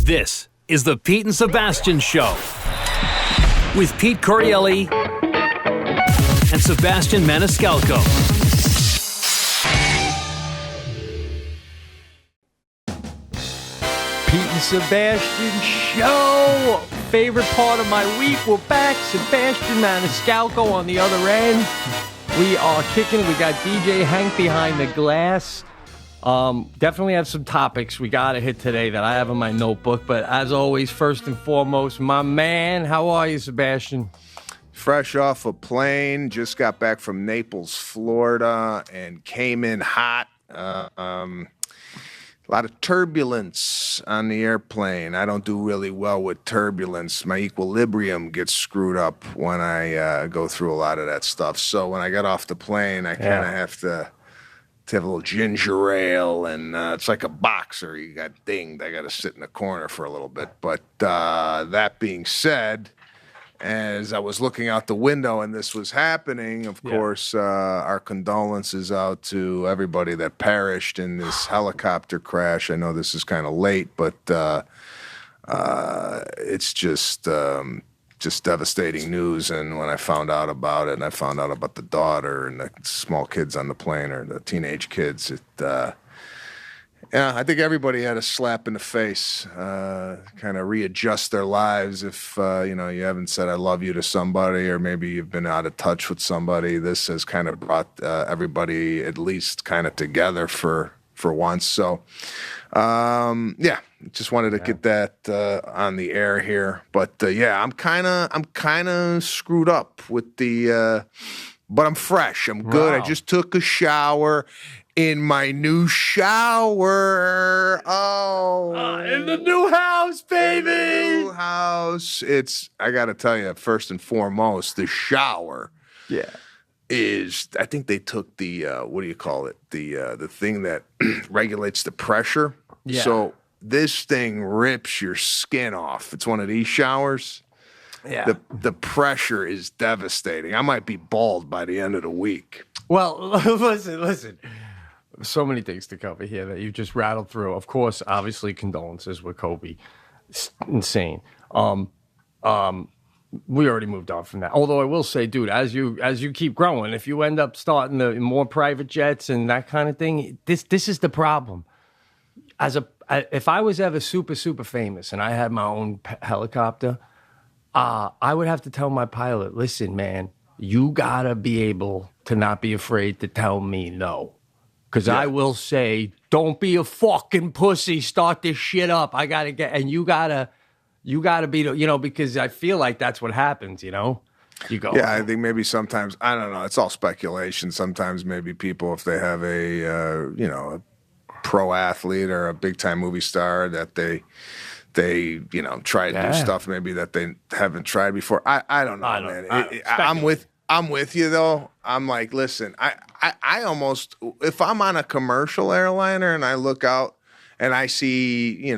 This is the Pete and Sebastian Show with Pete Corielli and Sebastian Maniscalco. Pete and Sebastian Show. Favorite part of my week. We're back. Sebastian Maniscalco on the other end. We are kicking. We got DJ Hank behind the glass. Definitely have some topics we got to hit today that I have in my notebook. But as always, first and foremost, my man, how are you, Sebastian? Fresh off a plane, just got back from Naples, Florida, and came in hot. A lot of turbulence on the airplane. I don't do really well with turbulence. My equilibrium gets screwed up when I go through a lot of that stuff. So when I got off the plane, I kind of have to have a little ginger ale, and it's like a boxer. You got dinged. I got to sit in the corner for a little bit. But that being said, as I was looking out the window and this was happening, of course, our condolences out to everybody that perished in this helicopter crash. I know this is kind of late, but it's just devastating news. And when I found out about it, and I found out about the daughter and the small kids on the plane, or the teenage kids, I think everybody had a slap in the face, kind of readjust their lives. If, you haven't said I love you to somebody, or maybe you've been out of touch with somebody, this has kind of brought everybody at least kind of together for once. So, just wanted to get that on the air here. But I'm kind of screwed up with the, but I'm fresh. I'm good. Wow. I just took a shower in my new shower. In the new house, baby. In the new house. I got to tell you, first and foremost, the shower. Yeah. I think they took the what do you call it? The thing that regulates the pressure. Yeah. So this thing rips your skin off. It's one of these showers. Yeah. The pressure is devastating. I might be bald by the end of the week. Well, listen. So many things to cover here that you just rattled through. Of course, obviously, condolences with Kobe. It's insane. We already moved on from that. Although I will say, dude, as you keep growing, if you end up starting the more private jets and that kind of thing, this is the problem. If I was ever super, super famous and I had my own helicopter, I would have to tell my pilot, listen, man, you gotta be able to not be afraid to tell me no. Because I will say, don't be a fucking pussy, start this shit up. I gotta get, and you gotta be, because I feel like that's what happens, You go. Yeah, I think maybe sometimes, I don't know, it's all speculation. Sometimes maybe people, if they have a pro athlete or a big time movie star, that they try to do stuff maybe that they haven't tried before. I don't know, man. I'm with you though. I'm like, listen, I almost, if I'm on a commercial airliner and I look out and I see,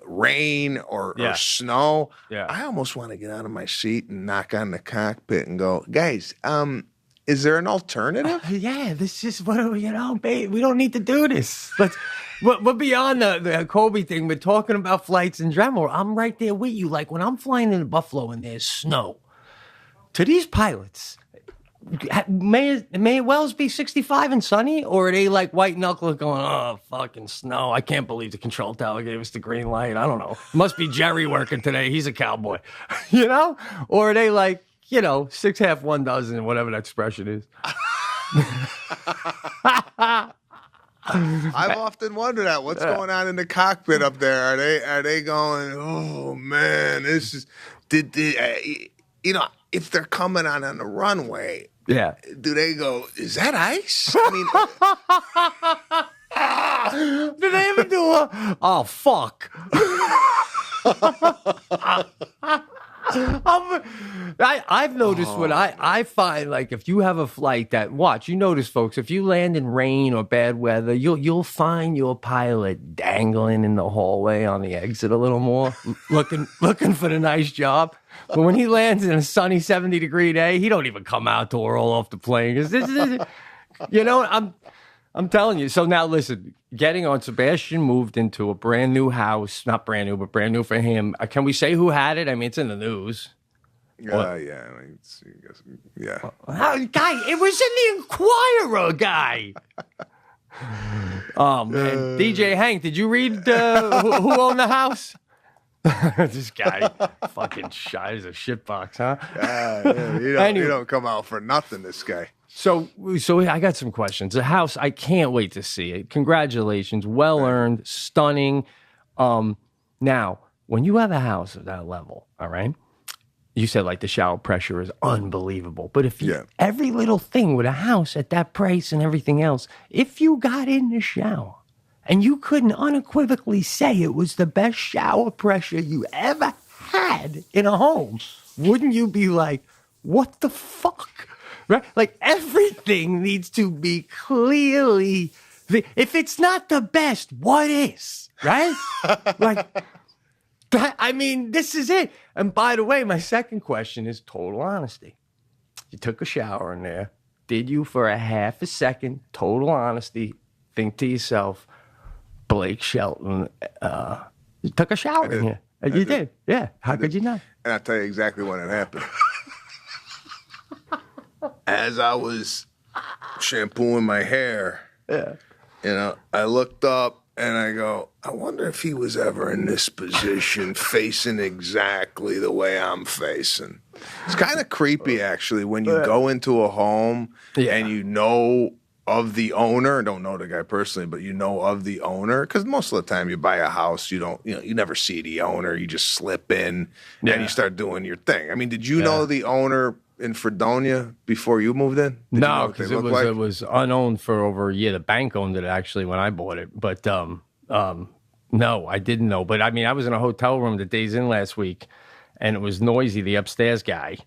rain or snow, I almost want to get out of my seat and knock on the cockpit and go, guys, is there an alternative? This is what, babe, we don't need to do this. We're beyond the Kobe thing. We're talking about flights in general. I'm right there with you. Like when I'm flying into Buffalo and there's snow, to these pilots, may it well be 65 and sunny, or are they like white knuckle going, oh, fucking snow. I can't believe the control tower gave us the green light. I don't know. Must be Jerry working today. He's a cowboy, Or are they like, 6 half 1 dozen, whatever that expression is. I've often wondered that. What's going on in the cockpit up there? Are they going, oh man, this is, if they're coming on the runway, do they go, is that ice? I mean, do they ever do oh, fuck. I've noticed what I find, like if you have a flight that, you notice, folks, if you land in rain or bad weather, you'll find your pilot dangling in the hallway on the exit a little more, looking for the nice job. But when he lands in a sunny 70-degree day, he don't even come out to roll off the plane. 'Cause this is, I'm I'm telling you. So now listen, getting on, Sebastian moved into a brand new house. Not brand new, but brand new for him. Can we say who had it? I mean, it's in the news. Yeah. I mean, yeah. Guy, it was in the Inquirer, guy. Oh, man. DJ Hank, did you read who owned the house? This guy fucking shy as a shitbox, huh? You don't come out for nothing, this guy. So I got some questions. The house, I can't wait to see it. Congratulations. Well earned, stunning. Now, when you have a house of that level, all right, you said like the shower pressure is unbelievable. But if every little thing with a house at that price and everything else, if you got in the shower and you couldn't unequivocally say it was the best shower pressure you ever had in a home, wouldn't you be like, what the fuck? Right? Like everything needs to be clearly, if it's not the best, what is? Right? Like, I mean, this is it. And by the way, my second question is total honesty. You took a shower in there. Did you, for a half a second, total honesty, think to yourself, Blake Shelton took a shower in here? You did. Yeah. How could you not? And I'll tell you exactly when it happened. As I was shampooing my hair, I looked up and I go, I wonder if he was ever in this position, facing exactly the way I'm facing. It's kind of creepy, actually, when you go into a home and you know of the owner. Don't know the guy personally, but you know of the owner. Because most of the time you buy a house, you never see the owner. You just slip in and you start doing your thing. I mean, did you know the owner in Fredonia before you moved in? No, because it was unowned for over a year. The bank owned it actually when I bought it, but no, I didn't know. But I mean, I was in a hotel room the days in last week, and it was Noisy, the upstairs guy.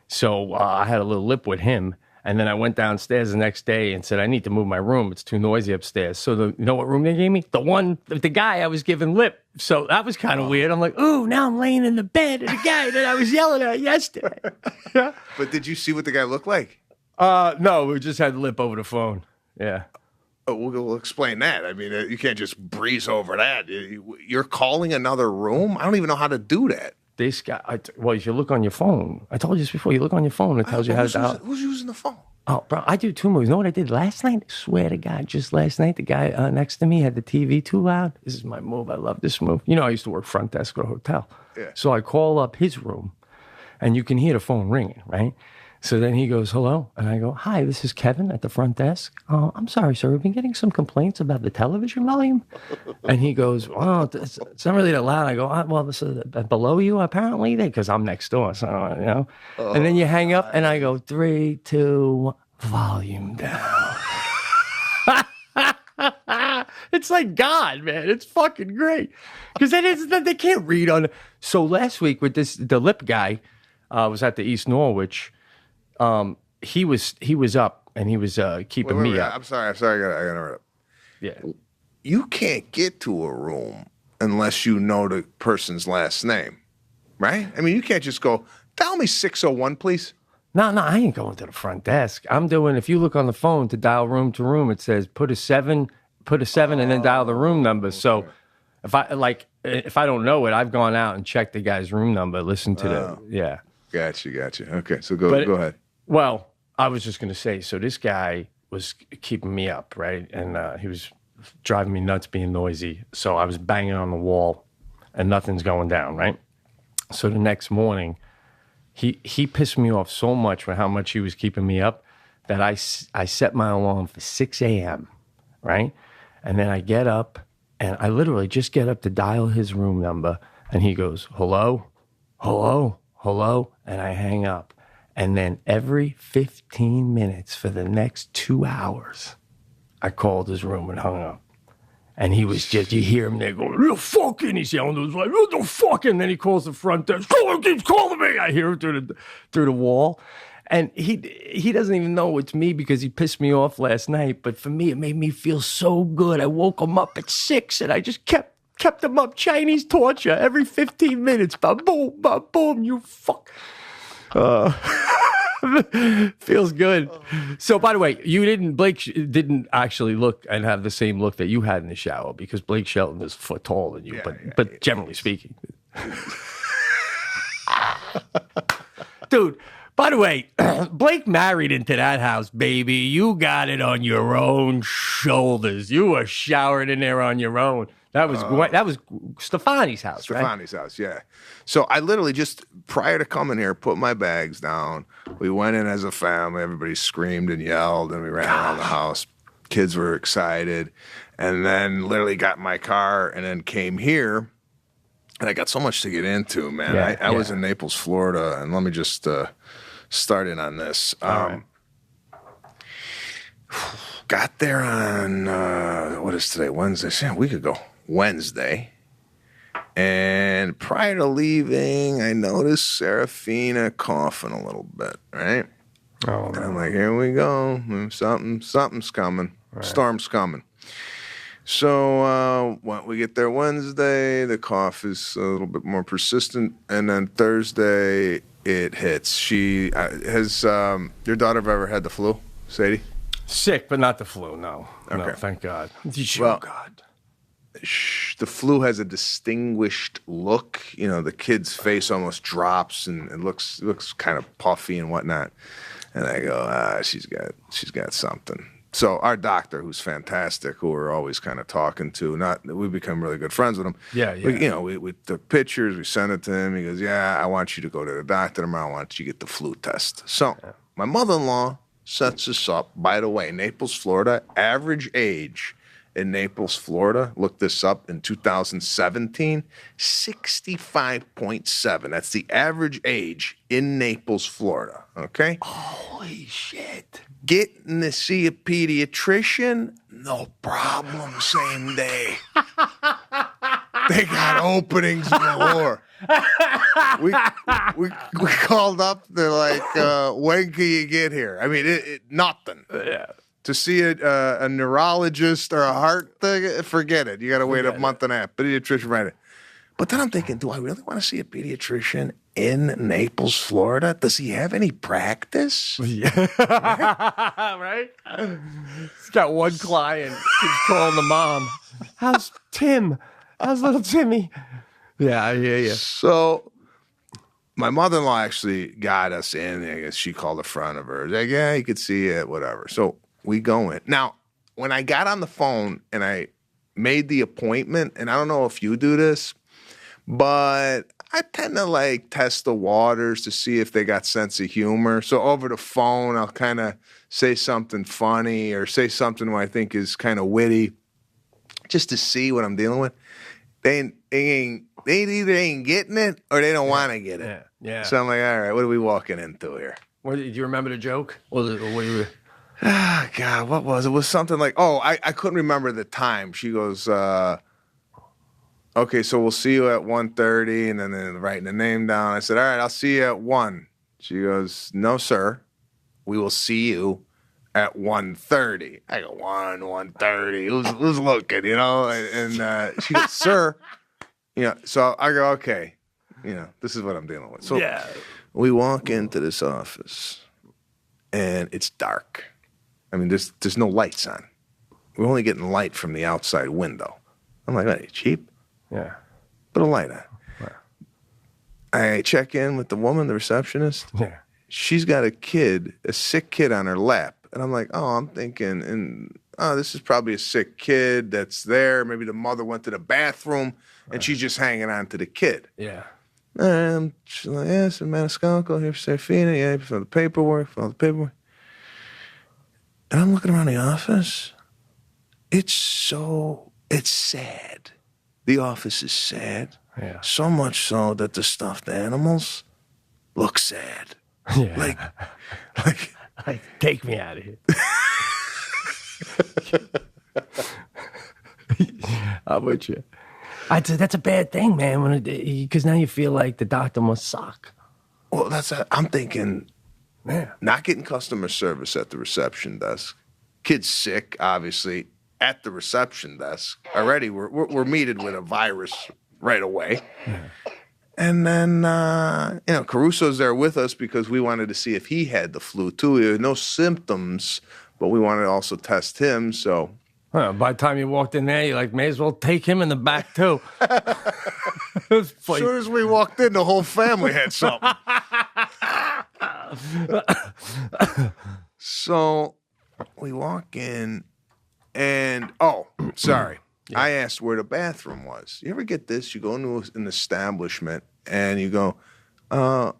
So I had a little lip with him, and then I went downstairs the next day and said, I need to move my room. It's too noisy upstairs. So you know what room they gave me? The guy I was giving lip. So that was kind of weird. I'm like, ooh, now I'm laying in the bed of the guy that I was yelling at yesterday. But did you see what the guy looked like? No, we just had the lip over the phone. Yeah. Oh, we'll explain that. I mean, you can't just breeze over that. You're calling another room? I don't even know how to do that. This guy, if you look on your phone, I told you this before, you look on your phone, it tells you how to dial. Who's using the phone? Oh, bro, I do two moves. You know what I did last night? I swear to God, just last night, the guy next to me had the TV too loud. This is my move. I love this move. You know, I used to work front desk at a hotel. Yeah. So I call up his room, and you can hear the phone ringing, right? So then he goes, hello. And I go, hi, this is Kevin at the front desk. Oh, I'm sorry, sir. We've been getting some complaints about the television volume. And he goes, well, it's not really that loud. I go, well, this is below you, apparently, because I'm next door. So, you know. And then you hang up, and I go, 3, 2, volume down. It's like God, man. It's fucking great. Because they can't read on. So last week with the lip guy was at the East Norwich. He was up and he was keeping me up. I'm sorry. I gotta interrupt. Yeah. You can't get to a room unless you know the person's last name, right? I mean, you can't just go, tell me 601, please. No, I ain't going to the front desk. I'm doing, if you look on the phone to dial room to room, it says put a 7 and then dial the room number. Okay. So if I don't know it, I've gone out and checked the guy's room number, listened to Gotcha. Okay, so go ahead. Well, I was just going to say, so this guy was keeping me up, right? And he was driving me nuts being noisy. So I was banging on the wall and nothing's going down, right? So the next morning, he pissed me off so much with how much he was keeping me up that I set my alarm for 6 a.m., right? And then I get up and I literally just get up to dial his room number and he goes, hello, and I hang up. And then every 15 minutes for the next 2 hours, I called his room and hung up. And he was just, you hear him there going, "What the fuck?" And he's yelling to his wife, "What the fuck?" And then he calls the front desk, keeps calling me. I hear him through the wall. And he doesn't even know it's me because he pissed me off last night. But for me, it made me feel so good. I woke him up at 6 and I just kept him up. Chinese torture every 15 minutes. Ba boom, you fuck. Feels good. So, by the way, Blake didn't actually look and have the same look that you had in the shower because Blake Shelton is a foot taller than you, but generally speaking. Dude, by the way, Blake married into that house, baby. You got it on your own shoulders. You were showered in there on your own. That was Stefani's house, right? Stefani's house, yeah. So I literally just, prior to coming here, put my bags down. We went in as a family. Everybody screamed and yelled, and we ran around the house. Kids were excited. And then literally got in my car and then came here. And I got so much to get into, man. I was in Naples, Florida, and let me just start in on this. Got there on, what is today, Wednesday? Yeah, a week ago. Wednesday, and prior to leaving, I noticed Serafina coughing a little bit, right? Oh, and I'm like, here we go. Something's coming. Right. Storm's coming. So when we get there Wednesday, the cough is a little bit more persistent, and then Thursday it hits. She has your daughter ever had the flu, Sadie? Sick, but not the flu. No, okay. No, thank God. Well, God. The flu has a distinguished look. You know, the kid's face almost drops and it looks kind of puffy and whatnot. And I go, she's got something. So our doctor, who's fantastic, who we're always kind of talking to, we've become really good friends with him. Yeah. We took pictures, we sent it to him. He goes, yeah, I want you to go to the doctor tomorrow. I want you to get the flu test. So my mother-in-law sets us up. By the way, Naples, Florida, average age in Naples, Florida, look this up, in 2017, 65.7. That's the average age in Naples, Florida, okay? Holy shit. Getting to see a pediatrician, no problem, same day. They got openings galore. We called up, they're like, when can you get here? I mean, nothing. Yeah. To see a neurologist or a heart thing, forget it. You got to wait a month and a half. Pediatrician, right? But then I'm thinking, do I really want to see a pediatrician in Naples, Florida? Does he have any practice? Yeah. Right? He's got one client. He's calling the mom. How's Tim? How's little Timmy? Yeah, I hear you. So my mother-in-law actually got us in. I guess she called a friend of hers. Like, yeah, you could see it, whatever. So we go in. Now, when I got on the phone and I made the appointment, and I don't know if you do this, but I tend to like test the waters to see if they got sense of humor. So over the phone, I'll kind of say something funny or say something what I think is kind of witty just to see what I'm dealing with. They either ain't getting it or they don't want to get it. Yeah. So I'm like, all right, what are we walking into here? Do you remember the joke? What you? God, what was it? It was something like, I couldn't remember the time. She goes, okay, so we'll see you at 1:30, and then writing the name down. I said, all right, I'll see you at 1. She goes, no, sir, we will see you at 1:30. I go, 1:30. Who's looking, you know? And she goes, sir, so I go, okay, this is what I'm dealing with. So we walk into this office, and it's dark. I mean, there's no lights on. We're only getting light from the outside window. I'm like, what, are you cheap? Yeah. Put a light on. Wow. I check in with the woman, the receptionist. Yeah. She's got a sick kid on her lap. And I'm like, I'm thinking, this is probably a sick kid that's there. Maybe the mother went to the bathroom, and she's just hanging on to the kid. Yeah. And she's like, yes, Maniscalco here for Serafina. Yeah, for the paperwork, And I'm looking around the office. It's sad. The office is sad. Yeah. So much so that the stuffed animals look sad. Yeah. Like take me out of here. How about you? That's a bad thing, man. Because now you feel like the doctor must suck. Well, I'm thinking, Yeah. not getting customer service at the reception desk. Kid's sick, obviously, at the reception desk. Already, we're meted with a virus right away. Yeah. And then, Caruso's there with us because we wanted to see if he had the flu too. He had no symptoms, but we wanted to also test him. So By the time you walked in there, you're like, may as well take him in the back too. as soon as we walked in, the whole family had something. So we walk in and, sorry. I asked where the bathroom was. You ever get this? You go into an establishment and you go,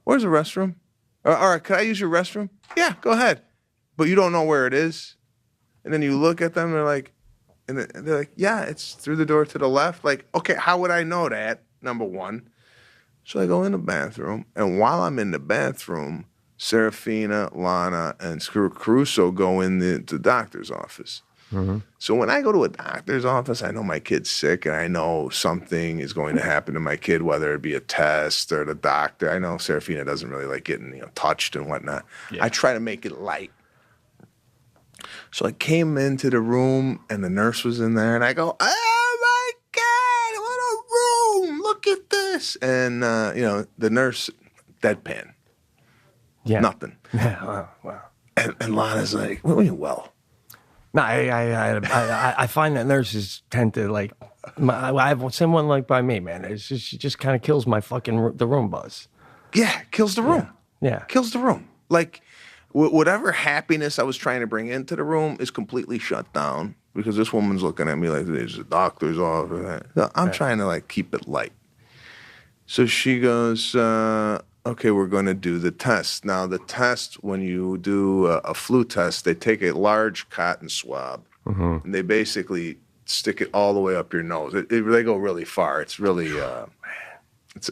where's the restroom? All right, can I use your restroom? Yeah, go ahead. But you don't know where it is. And then you look at them and they're like, yeah, it's through the door to the left. Like, okay, how would I know that? Number one. So I go in the bathroom, and while I'm in the bathroom, Serafina, Lana, and Caruso go in the doctor's office. Mm-hmm. So when I go to a doctor's office, I know my kid's sick, and I know something is going to happen to my kid, whether it be a test or the doctor. I know Serafina doesn't really like getting touched and whatnot. Yeah. I try to make it light. So I came into the room, and the nurse was in there, and I go, oh, my God, what a room. Look at this. And, the nurse, deadpan. Yeah. Nothing. Yeah, wow. And Lana's like, what do you mean, well? No, I find that nurses tend to like. I have someone like by me, man. She just kind of kills my fucking the room buzz. Yeah, kills the room. Yeah. Kills the room. Like whatever happiness I was trying to bring into the room is completely shut down because this woman's looking at me like there's a doctor's office. So I'm trying to keep it light. So she goes, okay, we're going to do the test. Now, the test, when you do a flu test, they take a large cotton swab, and they basically stick it all the way up your nose. They go really far. It's really,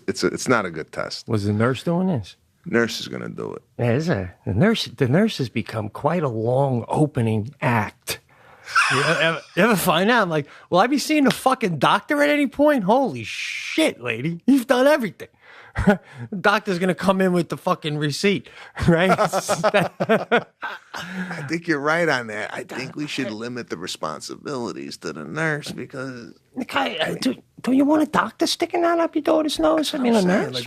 it's not a good test. Was the nurse doing this? Nurse is going to do it. Yeah, the nurse has become quite a long opening act. You ever find out? I'm like, will I be seeing a fucking doctor at any point? Holy shit, lady. You've done everything. The doctor's going to come in with the fucking receipt, right? I think you're right on that. I think we should limit the responsibilities to the nurse because... Do you want a doctor sticking out up your daughter's nose? I mean, a nurse?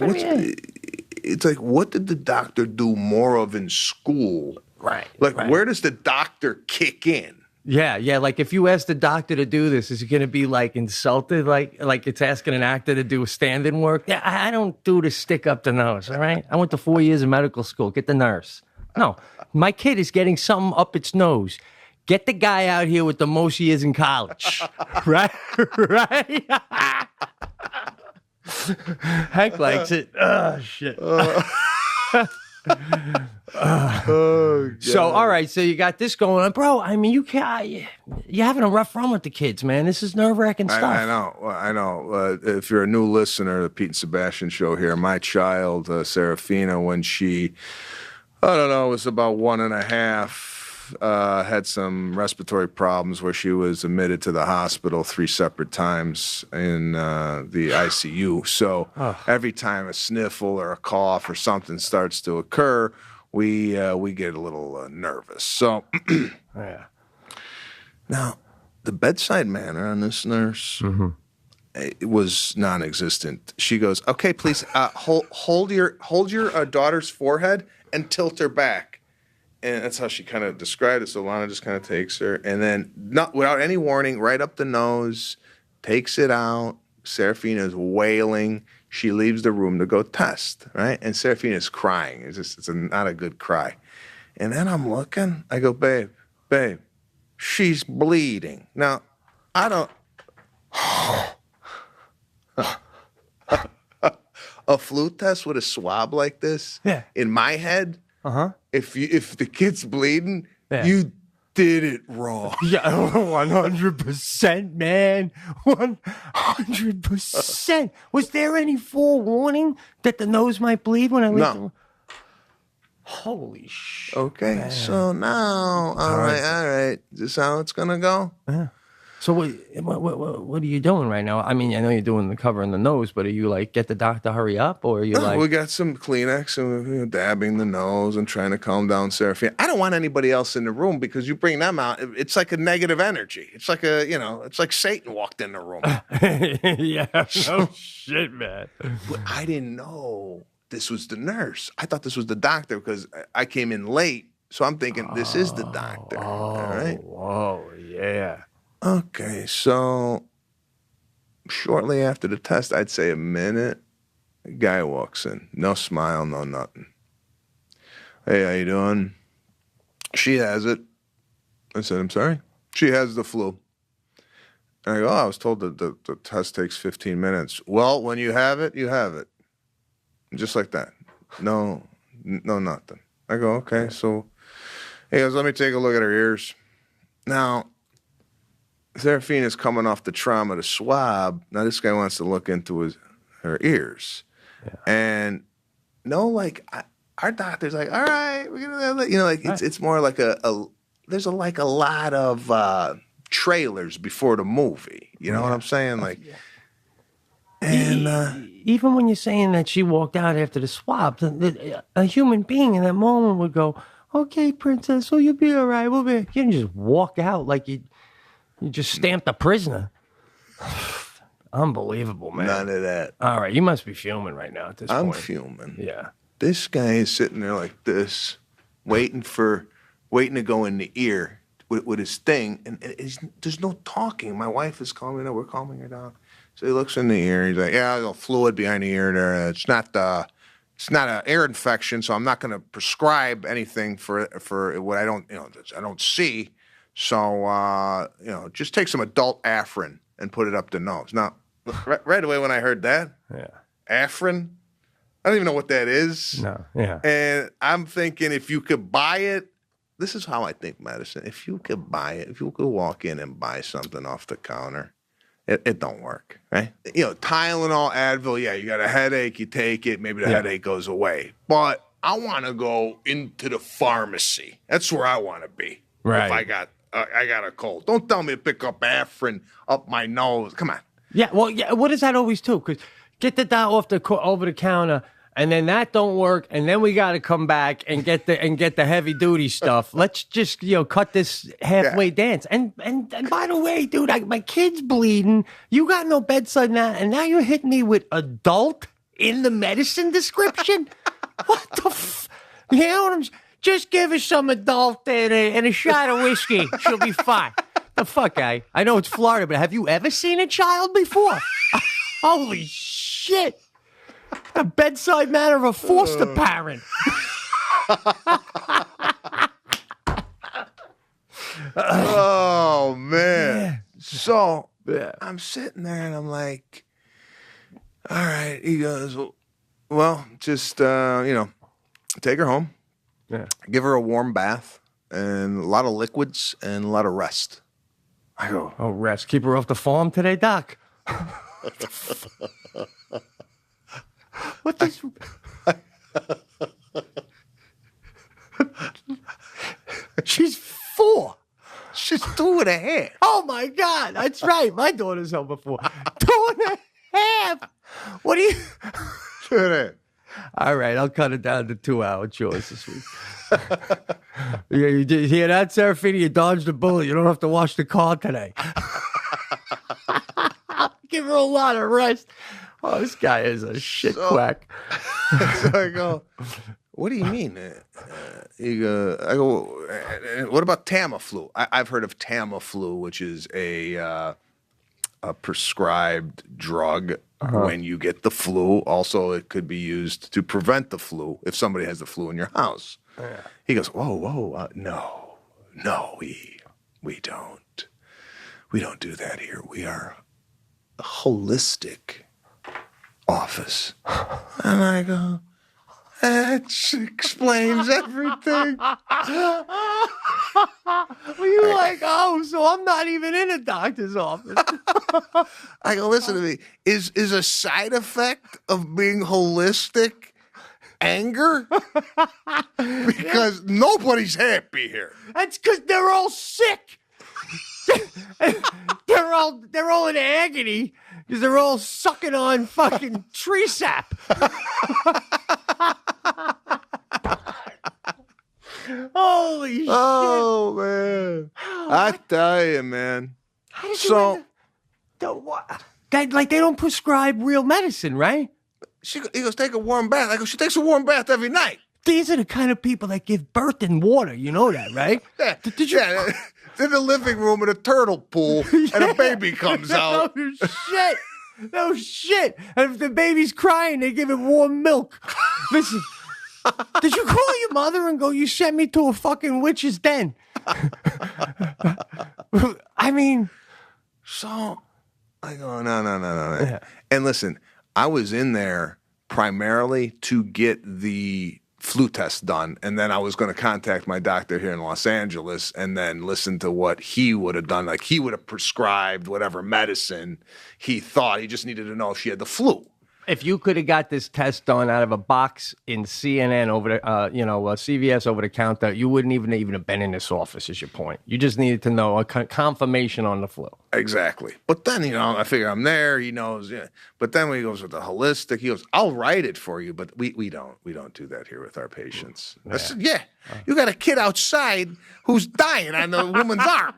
It's like, what did the doctor do more of in school? Right. Where does the doctor kick in? Yeah. Like if you ask the doctor to do this, is he going to be insulted? Like it's asking an actor to do a stand-in work? Yeah, I don't do the stick up the nose, all right? I went to 4 years of medical school. Get the nurse. No, my kid is getting something up its nose. Get the guy out here with the most years in college. Right? Hank likes it. Oh, shit. So, all right, so you got this going on. Bro, I mean, you're having a rough run with the kids, man. This is nerve-wracking stuff. I know. If you're a new listener to the Pete and Sebastian show here, my child, Serafina, when she, was about 1.5, had some respiratory problems where she was admitted to the hospital 3 separate times in the ICU. So every time a sniffle or a cough or something starts to occur, we get a little nervous. So yeah. Now, the bedside manner on this nurse it was non-existent. She goes, "Okay, please hold your daughter's forehead and tilt her back." And that's how she kind of described it. So Lana just kind of takes her, and then, not without any warning, right up the nose, takes it out. Serafina's wailing. She leaves the room to go test, right? And Serafina's crying. It's not a good cry. And then I'm looking. I go, babe, she's bleeding. Now, I don't... A flu test with a swab like this? Yeah. In my head... If the kid's bleeding, yeah. You did it wrong. Yeah, 100%, man. 100%. Was there any forewarning that the nose might bleed when I leave? No. Holy shit. Okay, man. So now, all right. Is this how it's gonna go? Yeah. So what are you doing right now? I mean, I know you're doing the cover in the nose, but are you like, get the doctor, hurry up, or are you like? We got some Kleenex and we're dabbing the nose and trying to calm down Seraphina. I don't want anybody else in the room because you bring them out, it's like a negative energy. It's like it's like Satan walked in the room. Yeah, no shit, man. But I didn't know this was the nurse. I thought this was the doctor because I came in late, so I'm thinking this is the doctor. All right. Whoa, yeah. Okay, so shortly after the test, I'd say a minute, a guy walks in. No smile, no nothing. Hey, how you doing? She has it. I said, I'm sorry? She has the flu. And I go, I was told that the test takes 15 minutes. Well, when you have it, you have it. Just like that. No, nothing. I go, okay, so he goes, let me take a look at her ears. Now, Seraphina's coming off the trauma to swab. Now this guy wants to look into her ears. Yeah. And our doctor's like, all right, we're gonna, it's more like there's a lot of trailers before the movie. You know what I'm saying? Like, and even when you're saying that she walked out after the swab, a human being in that moment would go, okay, princess, so you'll be all right. We'll be. You can just walk out like you just stamped a prisoner. Unbelievable, man. None of that. All right, you must be fuming right now at this point. I'm fuming. Yeah. This guy is sitting there like this, waiting to go in the ear with his thing, and there's no talking. My wife is calming her. We're calming her down. So he looks in the ear. He's like, yeah, there's a fluid behind the ear there. It's not an ear infection, so I'm not going to prescribe anything for what I don't see. So, just take some adult Afrin and put it up the nose. Now, right away when I heard that, Afrin, I don't even know what that is. No, yeah. And I'm thinking if you could buy it, this is how I think medicine. If you could buy it, if you could walk in and buy something off the counter, it don't work, right? Tylenol, Advil, yeah, you got a headache, you take it, maybe the headache goes away. But I want to go into the pharmacy. That's where I want to be. Right. If I got a cold. Don't tell me to pick up Afrin up my nose. Come on. Yeah, well, yeah. What does that always do? Because get the dot off over the counter, and then that don't work, and then we got to come back and get the heavy duty stuff. Let's just cut this halfway dance. And by the way, dude, my kid's bleeding. You got no bedside now, and now you're hitting me with adult in the medicine description. What the? You know what I'm? Just give her some adult and a shot of whiskey. She'll be fine. The fuck, guy? I know it's Florida, but have you ever seen a child before? Holy shit. A bedside manner of a foster parent. Oh, man. Yeah. So I'm sitting there and I'm like, all right. He goes, well, just, take her home. Yeah. Give her a warm bath and a lot of liquids and a lot of rest. I go, oh, rest. Keep her off the farm today, Doc. What this? She's 4. She's 2.5. Oh, my God. That's right. My daughter's home before. 2.5. What do you... 2.5. All right, I'll cut it down to 2-hour chores this week. Yeah, you did hear that, Seraphina? You dodged a bullet. You don't have to wash the car today. Give her a lot of rest. Oh, this guy is a shit quack. So I go, what do you mean? I go, what about Tamiflu? I've heard of Tamiflu, which is a prescribed drug when you get the flu. Also, it could be used to prevent the flu if somebody has the flu in your house. Yeah. He goes, whoa, no, we don't. We don't do that here. We are a holistic office. And I go, that explains everything. Well, you're like, oh, so I'm not even in a doctor's office. I go, listen to me. Is a side effect of being holistic anger? Because nobody's happy here. That's because they're all sick. they're all in agony because they're all sucking on fucking tree sap. Holy shit! Oh man, I tell you, man. How did So- you what? They don't prescribe real medicine, right? He goes, take a warm bath. I go, she takes a warm bath every night. These are the kind of people that give birth in water. You know that, right? Yeah, Did you? yeah, in the living room in a turtle pool, and a baby comes out. No shit. No shit. And if the baby's crying, they give it warm milk. Listen, did you call your mother and go, you sent me to a fucking witch's den? I mean, So I go, no. Yeah. And listen, I was in there primarily to get the flu test done, and then I was going to contact my doctor here in Los Angeles and then listen to what he would have done. Like, he would have prescribed whatever medicine he thought. He just needed to know if she had the flu. if you could have got this test done out of a box in CNN over the, CVS over the counter, you wouldn't even have been in this office. Is your point? You just needed to know a confirmation on the flu. Exactly. But then, I figure I'm there. He knows. Yeah. But then when he goes with the holistic, he goes, "I'll write it for you." But we don't do that here with our patients. I said, "Yeah, you got a kid outside who's dying on the woman's arm."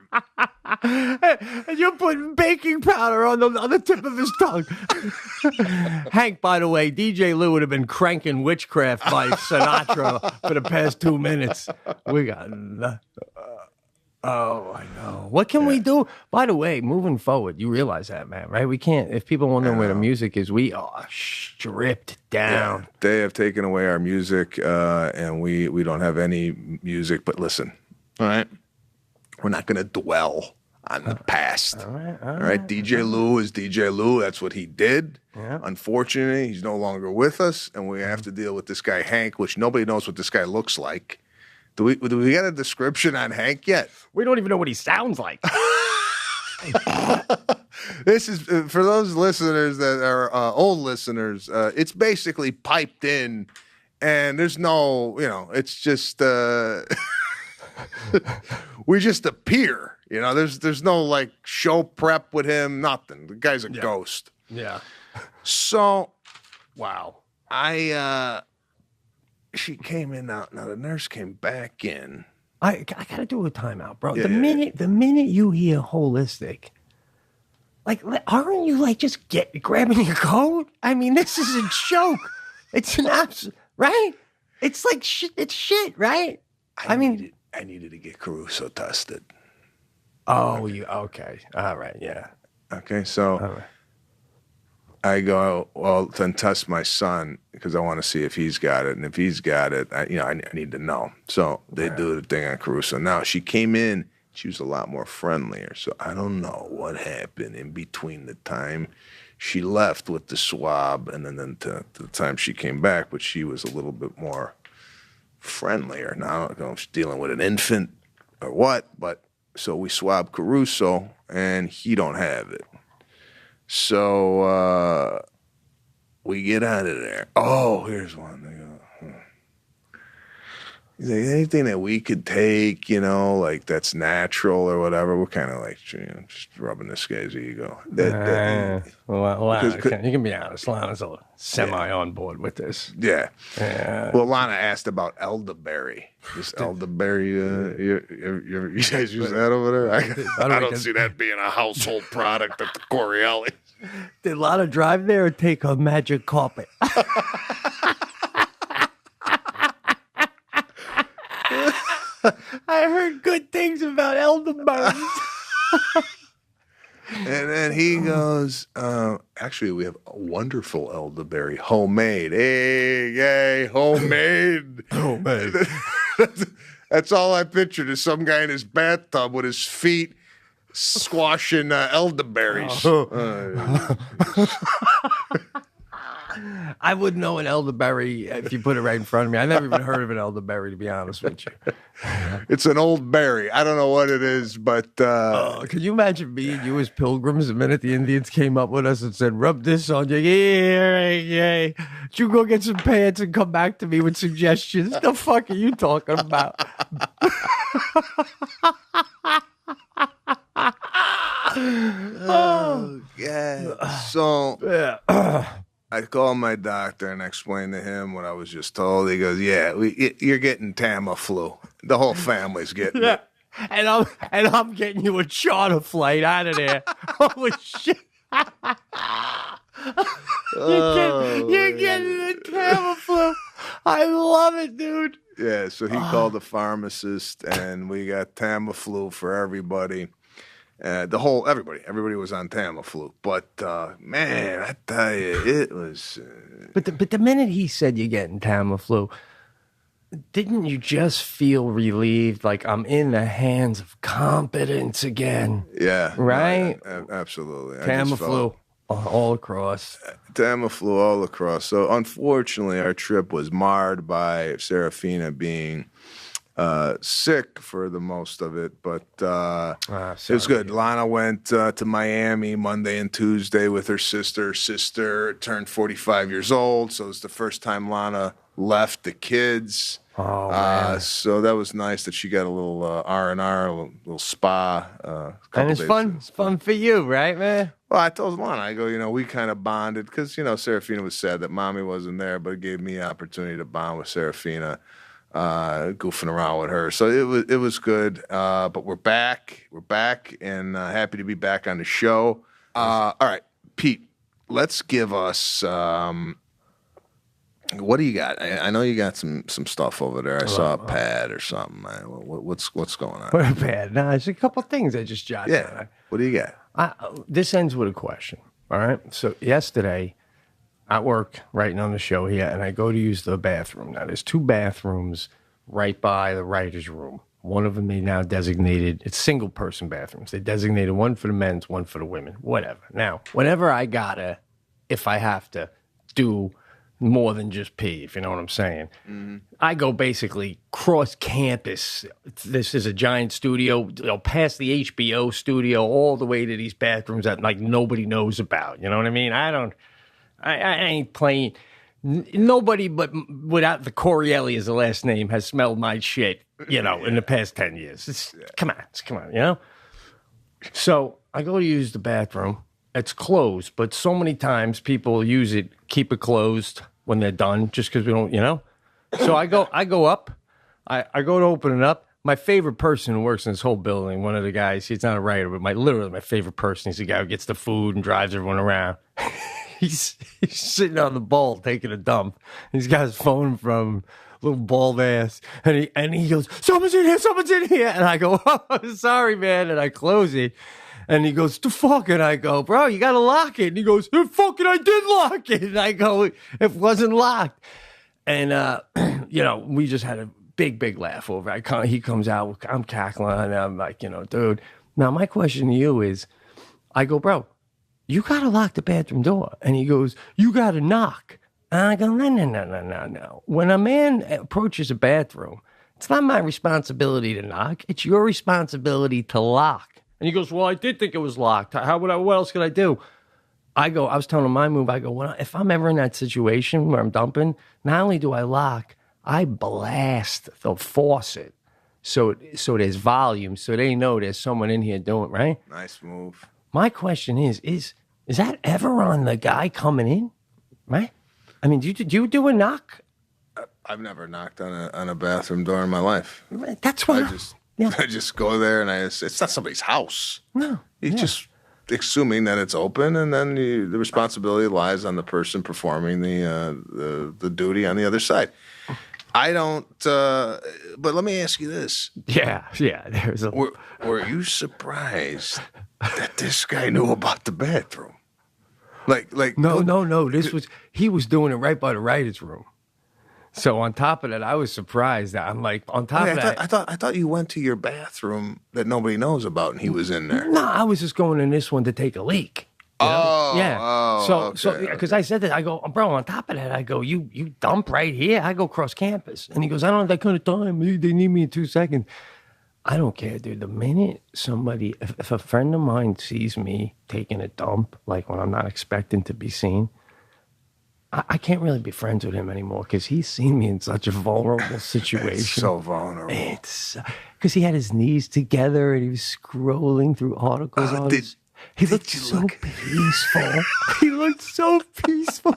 And you're putting baking powder on the tip of his tongue. Hank, by the way, DJ Lou would have been cranking Witchcraft by Sinatra for the past 2 minutes. We got oh, I know. What can we do? By the way, moving forward, you realize that, man, right? We can't, if people wondering where the music is, we are stripped down. Yeah, they have taken away our music, and we don't have any music. But listen, all right, we're not going to dwell on the past. All right. DJ Lou is DJ Lou. That's what he did. Yeah. Unfortunately, he's no longer with us, and we have to deal with this guy Hank, which nobody knows what this guy looks like. Do we get a description on Hank yet? We don't even know what he sounds like. This is for those listeners that are old listeners. It's basically piped in, and there's no, it's just we just appear. There's no like show prep with him. Nothing. The guy's a ghost. Yeah. So, Wow. she came in now. Now the nurse came back in. I gotta do a timeout, bro. Yeah, the minute you hear holistic, like, aren't you like just grabbing your coat? I mean, this is a joke. It's an absolute, right? It's like shit. It's shit, right? I needed to get Caruso tested. Oh, you okay? All right, yeah. Okay, so All right. I go, well, then test my son because I want to see if he's got it, and if he's got it, I need to know. So they do the thing on Caruso. Now she came in, she was a lot more friendlier. So I don't know what happened in between the time she left with the swab and then to the time she came back, but she was a little bit more friendlier. Now I don't know if she's dealing with an infant or what, but so we swabbed Caruso, and he don't have it. So we get out of there. Oh, here's one. They go, He's like, anything that we could take, like that's natural or whatever. We're kind of like, just rubbing this guy's ego. You can be honest. Lana's semi on board with this. Yeah. Yeah. Well, Lana asked about elderberry. This elderberry, you guys use that over there? I don't see that being a household product at the Coriolis. Did Lana drive there or take her magic carpet? I heard good things about elderberries. And then he goes, actually, we have a wonderful elderberry, homemade. Hey, yay, homemade. Homemade. That's all I pictured is some guy in his bathtub with his feet squashing elderberries. I wouldn't know an elderberry if you put it right in front of me. I never even heard of an elderberry, to be honest with you. It's an old berry. I don't know what it is, but... Could you imagine me and you as pilgrims the minute the Indians came up with us and said, rub this on you? Yeah. You go get some pants and come back to me with suggestions. The fuck are you talking about? Oh, yeah. So I called my doctor and explained to him what I was just told. He goes, "Yeah, you're getting Tamiflu. The whole family's getting it." And I'm getting you a charter flight out of there. Holy shit! You're getting the Tamiflu. I love it, dude. Yeah, so he called the pharmacist, and we got Tamiflu for everybody. Everybody was on Tamiflu. But man, I tell you, it was. But the minute he said you're getting Tamiflu, didn't you just feel relieved? Like, I'm in the hands of competence again. Yeah, right. No, absolutely. Tamiflu all across. Tamiflu all across. So unfortunately, our trip was marred by Serafina being sick for the most of it, but it was good. Lana went to Miami Monday and Tuesday with her sister. Her sister turned 45 years old, so it's the first time Lana left the kids. Oh, man. So that was nice that she got a little R&R, a little spa. And it's fun. It's fun for you, right, man? Well, I told Lana, I go, we kind of bonded because, Serafina was sad that Mommy wasn't there, but it gave me an opportunity to bond with Serafina. Goofing around with her, so it was good. But we're back, and happy to be back on the show. All right, Pete, let's give us. What do you got? I know you got some stuff over there. I saw a pad or something. What's going on? What a pad? No, there's a couple things I just jotted down. Yeah. What do you got? This ends with a question. All right. So yesterday, at work, writing on the show here, and I go to use the bathroom. Now, there's 2 bathrooms right by the writer's room. One of them they now designated, it's single-person bathrooms. They designated one for the men's, one for the women, whatever. Now, whenever if I have to do more than just pee, if you know what I'm saying, I go basically cross campus. This is a giant studio, past the HBO studio, all the way to these bathrooms that like nobody knows about. You know what I mean? I ain't playing. Nobody but without the Corielli as the last name has smelled my shit, in the past 10 years. Come on, So I go to use the bathroom. It's closed, but so many times people use it, keep it closed when they're done, just because we don't, So I go up. I go to open it up. My favorite person who works in this whole building, one of the guys, he's not a writer, but literally my favorite person, he's the guy who gets the food and drives everyone around. He's sitting on the bowl taking a dump. He's got his phone from little bald ass, and he goes, someone's in here. And I go, oh, sorry, man. And I close it. And he goes, the fuck? And I go, bro, you got to lock it. And he goes, fucking, I did lock it. And I go, it wasn't locked. And, we just had a big laugh over it. He comes out, I'm cackling, and I'm like, dude. Now, my question to you is, I go, bro, you got to lock the bathroom door. And he goes, you got to knock. And I go, no. When a man approaches a bathroom, it's not my responsibility to knock. It's your responsibility to lock. And he goes, well, I did think it was locked. What else could I do? I was telling him my move. I go, if I'm ever in that situation where I'm dumping, not only do I lock, I blast the faucet. So there's volume, so they know there's someone in here doing it, right? Nice move. My question is that ever on the guy coming in, right? I mean, do you do a knock? I've never knocked on a bathroom door in my life. That's why I just go there and it's not somebody's house. No. You're just assuming that it's open, and then the responsibility lies on the person performing the duty on the other side. I don't, but let me ask you this. Yeah. There's were you surprised that this guy knew about the bathroom? Like No. He was doing it right by the writer's room. So on top of that, I was surprised that I'm like, on top of that. I thought you went to your bathroom that nobody knows about and he was in there. No, I was just going in this one to take a leak. So because I said that, I go, bro, on top of that, I go, you dump right here. I go cross campus. And he goes, I don't have that kind of time. They need me in 2 seconds. I don't care, dude. The minute somebody, if a friend of mine sees me taking a dump, like when I'm not expecting to be seen, I can't really be friends with him anymore because he's seen me in such a vulnerable situation. It's so vulnerable. It's because he had his knees together and he was scrolling through articles on He looked so peaceful. He looked so peaceful.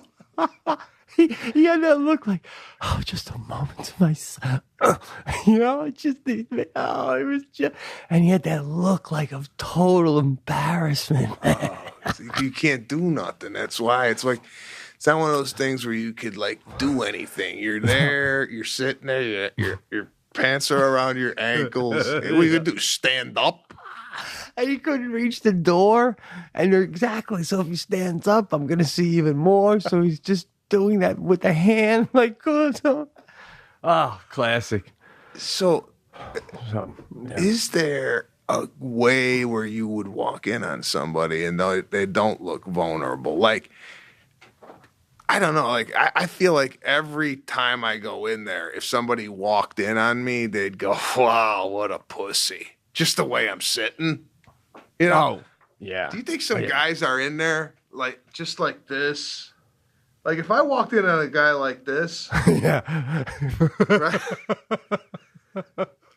He had that look like, oh, just a moment to myself. You know, it was just, and he had that look like of total embarrassment. You can't do nothing. That's why it's like, it's not one of those things where you could like do anything. You're there, you're sitting there, your pants are around your ankles. What you gonna do? Stand up? And he couldn't reach the door. And exactly. So if he stands up, I'm gonna see even more. So he's just doing that with the hand, like, oh, classic. So, is there a way where you would walk in on somebody and they don't look vulnerable? Like, I don't know. Like, I feel like every time I go in there, if somebody walked in on me, they'd go, wow, what a pussy. Just the way I'm sitting. You know? Oh, yeah. Do you think some guys are in there, like, just like this? Like, if I walked in on a guy like this, yeah, right,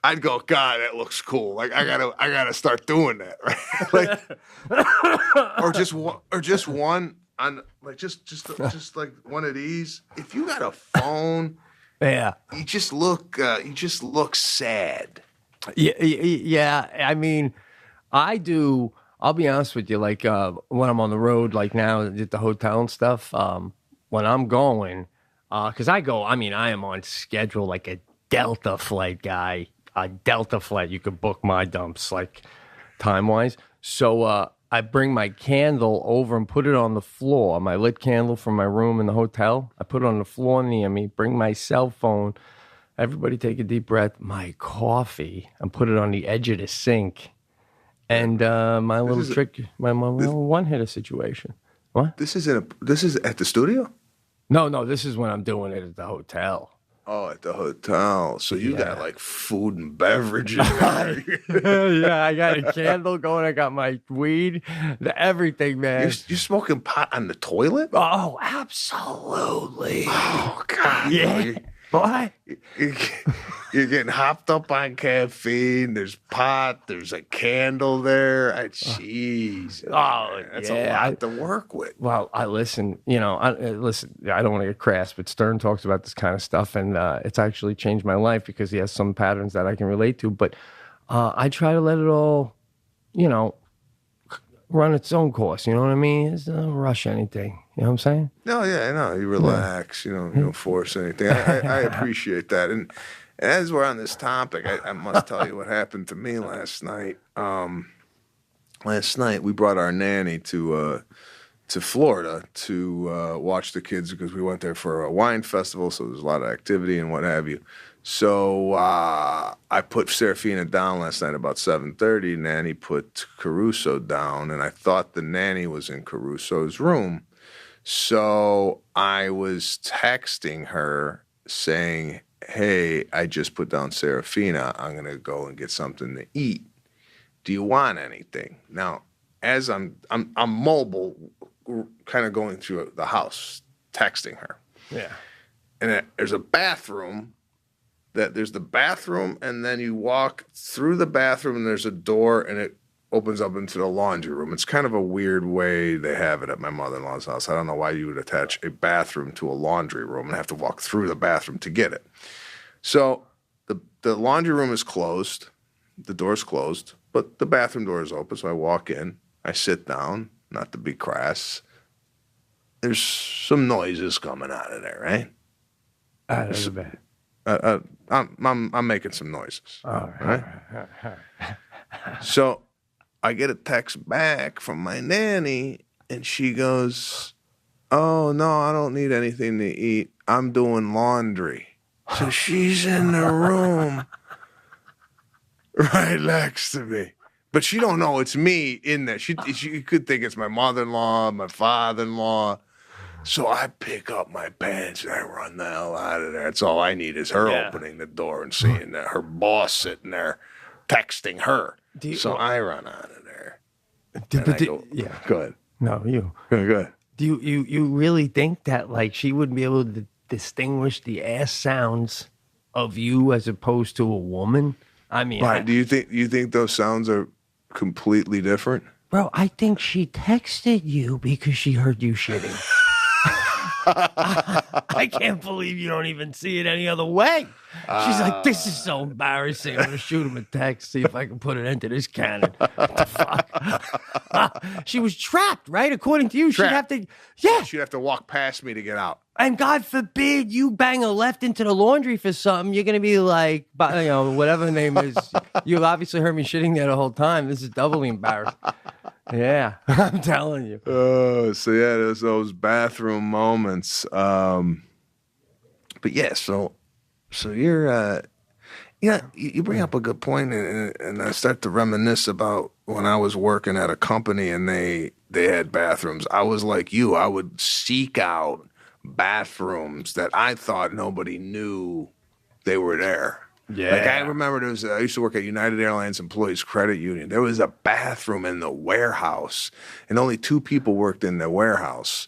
I'd go, God, that looks cool. Like, I gotta start doing that, right? Like, or just one on, like, just like one of these. If you got a phone, yeah, you just look sad. Yeah. I mean, I do. I'll be honest with you. Like when I'm on the road, like now at the hotel and stuff. When I'm going, because I am on schedule like a Delta flight guy. A Delta flight, you could book my dumps like time-wise. So I bring my candle over and put it on the floor, my lit candle from my room in the hotel. I put it on the floor near me, bring my cell phone. Everybody take a deep breath. My coffee, and put it on the edge of the sink. And my little one-hitter situation. What? This is at the studio? No, this is when I'm doing it at the hotel. Oh, at the hotel. So you got like food and beverage in there. Yeah, I got a candle going. I got my weed, everything, man. You're smoking pot on the toilet? Oh, absolutely. Oh, God. Yeah. What? You're getting hopped up on caffeine. There's pot. There's a candle there. Jeez. Oh, that's a lot to work with. Well, I listen. I don't want to get crass, but Stern talks about this kind of stuff, and it's actually changed my life because he has some patterns that I can relate to. But I try to let it all, run its own course. You know what I mean? It's don't rush anything. You know what I'm saying? No, yeah, I know. You relax. You don't force anything. I appreciate that. And as we're on this topic, I must tell you what happened to me last night. Last night we brought our nanny to Florida to watch the kids because we went there for a wine festival, so there's a lot of activity and what have you. So I put Serafina down last night about 7:30. Nanny put Caruso down, and I thought the nanny was in Caruso's room. So I was texting her saying, hey, I just put down Serafina. I'm going to go and get something to eat. Do you want anything? Now, as I'm mobile, kind of going through the house, texting her. Yeah. And there's a bathroom. There's the bathroom, and then you walk through the bathroom, and there's a door, and it opens up into the laundry room. It's kind of a weird way they have it at my mother-in-law's house. I don't know why you would attach a bathroom to a laundry room and have to walk through the bathroom to get it. So the laundry room is closed. The door's closed, but the bathroom door is open. So I walk in. I sit down, not to be crass. There's some noises coming out of there, right? Out of the bed. I'm making some noises. All right? So I get a text back from my nanny, and she goes, oh, no, I don't need anything to eat. I'm doing laundry. So she's in the room right next to me. But she don't know it's me in there. She could think it's my mother-in-law, my father-in-law. So I pick up my pants and I run the hell out of there. That's all I need is her opening the door and seeing that her boss sitting there texting her. So I run out of there. Go ahead. No, you. Go ahead. Do you really think that like she wouldn't be able to distinguish the ass sounds of you as opposed to a woman? I mean, right. Do you think those sounds are completely different? bro, I think she texted you because she heard you shitting. I can't believe you don't even see it any other way. She's like, this is so embarrassing. I'm going to shoot him a text, see if I can put it into this cannon. What the fuck? She was trapped, right? According to you, she'd have to, She'd have to walk past me to get out. And God forbid you bang a left into the laundry for something. You're going to be like, whatever the name is. You obviously heard me shitting there the whole time. This is doubly embarrassing. Yeah, I'm telling you. So yeah, there's those bathroom moments. But yeah, so you're, you bring up a good point, and I start to reminisce about when I was working at a company and they had bathrooms. I was like you. I would seek out bathrooms that I thought nobody knew they were there. Yeah. Like I remember I used to work at United Airlines Employees Credit Union. There was a bathroom in the warehouse, and only 2 people worked in the warehouse.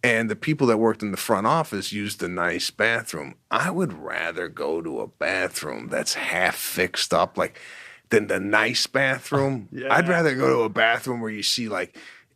And the people that worked in the front office used the nice bathroom. I would rather go to a bathroom that's half fixed up, than the nice bathroom. Yeah. I'd rather go to a bathroom where you see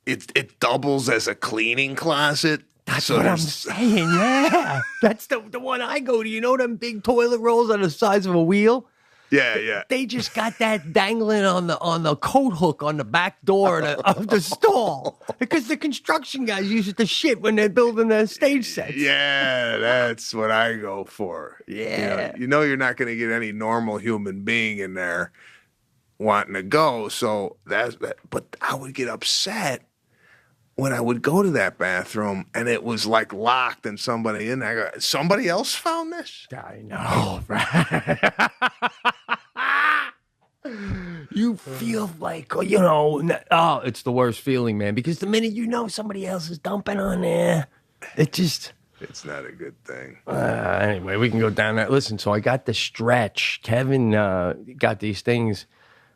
it doubles as a cleaning closet. That's what I'm saying, yeah. That's the one I go to. You know them big toilet rolls on the size of a wheel? Yeah. They just got that dangling on the coat hook on the back door of the stall. Because the construction guys use it to shit when they're building their stage sets. Yeah, that's what I go for. Yeah. You know you're not going to get any normal human being in there wanting to go. So but I would get upset when I would go to that bathroom and it was locked and somebody in there. Somebody else found this? I know, right? You feel like, it's the worst feeling, man, because the minute somebody else is dumping on there, it's not a good thing. Anyway, we can go down that. Listen, so I got the stretch. Kevin got these things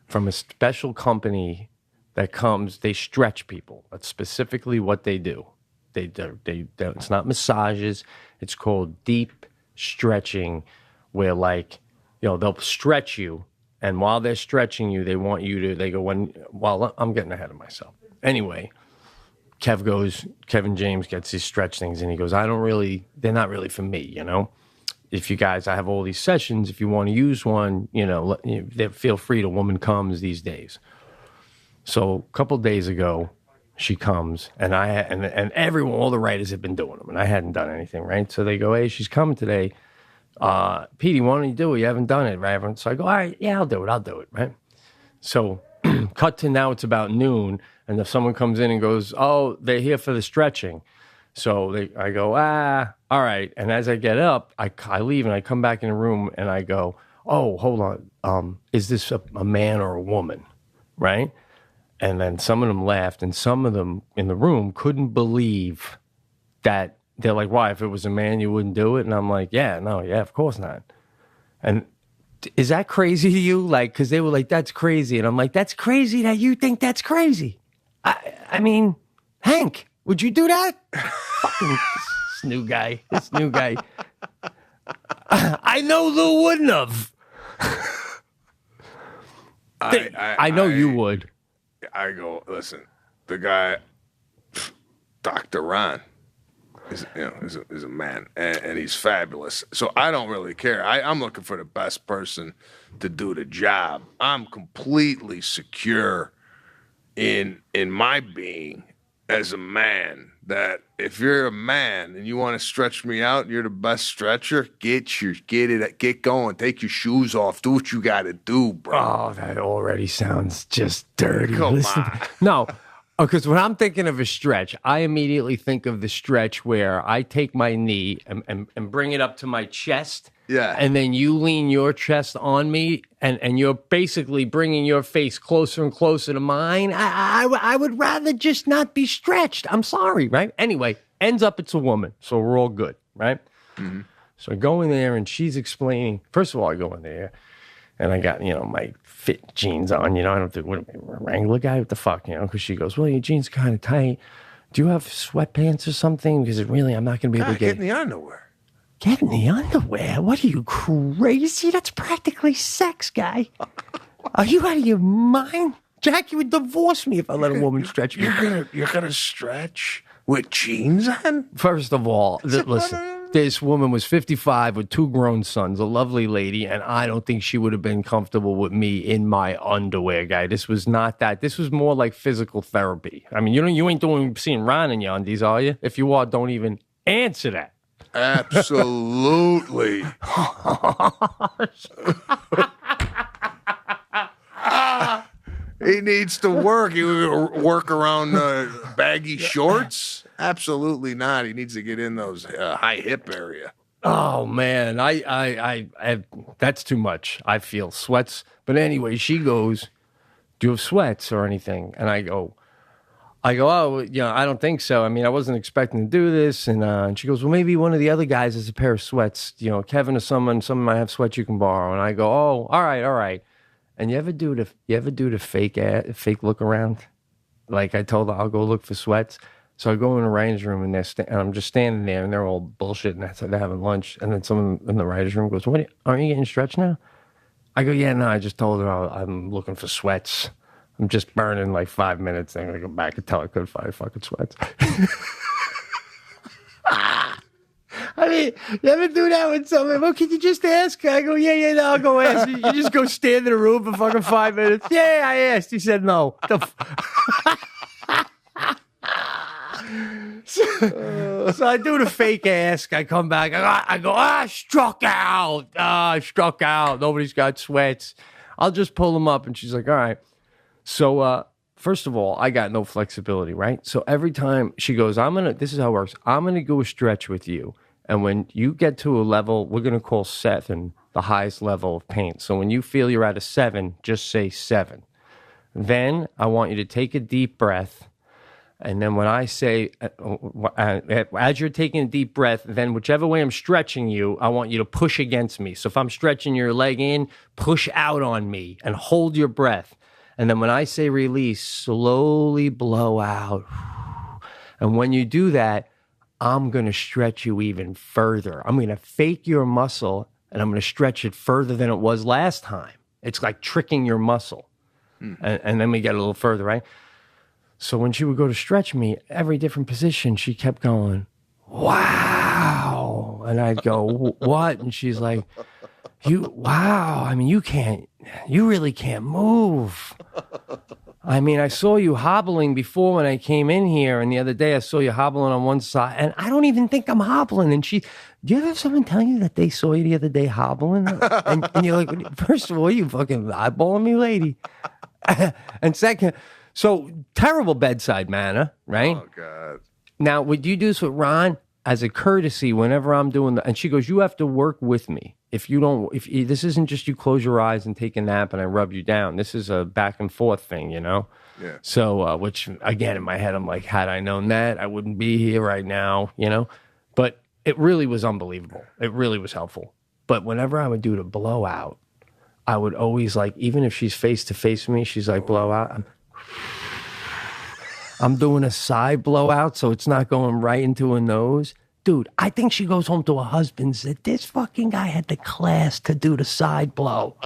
from a special company that comes, they stretch people. That's specifically what they do. They it's not massages. It's called deep stretching, where they'll stretch you, and while they're stretching you, I'm getting ahead of myself. Anyway, Kevin James gets these stretch things, and he goes, they're not really for me, If you guys, I have all these sessions, if you want to use one, feel free to woman comes these days. So a couple days ago, she comes, and everyone, all the writers have been doing them, and I hadn't done anything, right? So they go, hey, she's coming today. Petey, why don't you do it? You haven't done it, right? So I go, all right, yeah, I'll do it, right? So cut to now, it's about noon, and if someone comes in and goes, oh, they're here for the stretching. So I go, all right. And as I get up, I leave, and I come back in the room, and I go, oh, hold on. Is this a man or a woman, right? And then some of them laughed, and some of them in the room couldn't believe that. They're like, why? If it was a man, you wouldn't do it? And I'm like, yeah, of course not. And is that crazy to you? Because they were like, that's crazy. And I'm like, that's crazy that you think that's crazy. I mean, Hank, would you do that? Fucking this new guy. I know Lou wouldn't have. I know you would. I go, listen, the guy, Dr. Ron, is a man, and he's fabulous. So I don't really care. I'm looking for the best person to do the job. I'm completely secure in my being as a man, that if you're a man and you want to stretch me out and you're the best stretcher, get going, take your shoes off, do what you got to do, bro. Oh, that already sounds just dirty. Come on. No, because when I'm thinking of a stretch, I immediately think of the stretch where I take my knee and bring it up to my chest. Yeah. And then you lean your chest on me, and you're basically bringing your face closer and closer to mine. I would rather just not be stretched. I'm sorry, right? Anyway, ends up it's a woman, so we're all good, right? Mm-hmm. So I go in there, and she's explaining. First of all, I go in there, and I got, my fit jeans on. I don't think, what am I, a Wrangler guy? What the fuck, Because she goes, well, your jeans are kind of tight. Do you have sweatpants or something? Because I'm not going to be able to get in the underwear. Get in the underwear? What are you, crazy? That's practically sex, guy. Are you out of your mind? Jackie would divorce me if I let a woman stretch me. You're gonna stretch with jeans on? First of all, listen. This woman was 55 with 2 grown sons, a lovely lady, and I don't think she would have been comfortable with me in my underwear, guy. This was not that. This was more like physical therapy. I mean, you ain't seeing Ron in your undies, are you? If you are, don't even answer that. Absolutely. He needs to work. He would work around baggy shorts. Absolutely not. He needs to get in those high hip area. Oh man, I that's too much. I feel sweats. But anyway, she goes, "Do you have sweats or anything?" And I go, "Oh, I don't think so. I mean, I wasn't expecting to do this." And she goes, "Well, maybe one of the other guys has a pair of sweats. Kevin or someone might have sweats you can borrow." And I go, "Oh, all right." And you ever do the fake look around? Like I told her, I'll go look for sweats. So I go in the writer's room and I'm just standing there and they're all bullshitting. They're having lunch. And then someone in the writer's room goes, aren't you getting stretched now? I go, yeah, no, I just told her I'm looking for sweats. I'm just burning like 5 minutes. Then I'm going to go back and tell her I couldn't find fucking sweats. I mean, you ever do that with someone? Well, can you just ask? I go, yeah, no, I'll go ask. You just go stand in the room for fucking 5 minutes. Yeah, I asked. He said no. So I do the fake ask. I come back. I go, struck out. Nobody's got sweats. I'll just pull them up. And she's like, all right. So, first of all, I got no flexibility, right? So every time she goes, this is how it works. I'm going to go a stretch with you. And when you get to a level, we're going to call 7 the highest level of pain. So when you feel you're at a 7, just say 7. Then I want you to take a deep breath. And then when I say, as you're taking a deep breath, then whichever way I'm stretching you, I want you to push against me. So if I'm stretching your leg in, push out on me and hold your breath. And then when I say release, slowly blow out. And when you do that, I'm going to stretch you even further. I'm going to fake your muscle and I'm going to stretch it further than it was last time. It's like tricking your muscle. And then we get a little further, right? So when she would go to stretch me, every different position, she kept going, wow. And I'd go, what? And she's like, wow. I mean, you really can't move. I mean, I saw you hobbling before when I came in here, and the other day I saw you hobbling on one side, and I don't even think I'm hobbling. And do you ever have someone tell you that they saw you the other day hobbling? And you're like, first of all, you fucking eyeballing me, lady. And second, so terrible bedside manner, right? Oh, God. Now, would you do this with Ron as a courtesy whenever I'm doing and she goes, you have to work with me. If this isn't just you close your eyes and take a nap and I rub you down. This is a back and forth thing, Yeah. So, which again, in my head, I'm like, had I known that, I wouldn't be here right now, But it really was unbelievable. It really was helpful. But whenever I would do the blowout, I would always even if she's face to face with me, she's like, blowout. I'm doing a side blowout, so it's not going right into her nose. Dude, I think she goes home to her husband and said, this fucking guy had the class to do the side blow.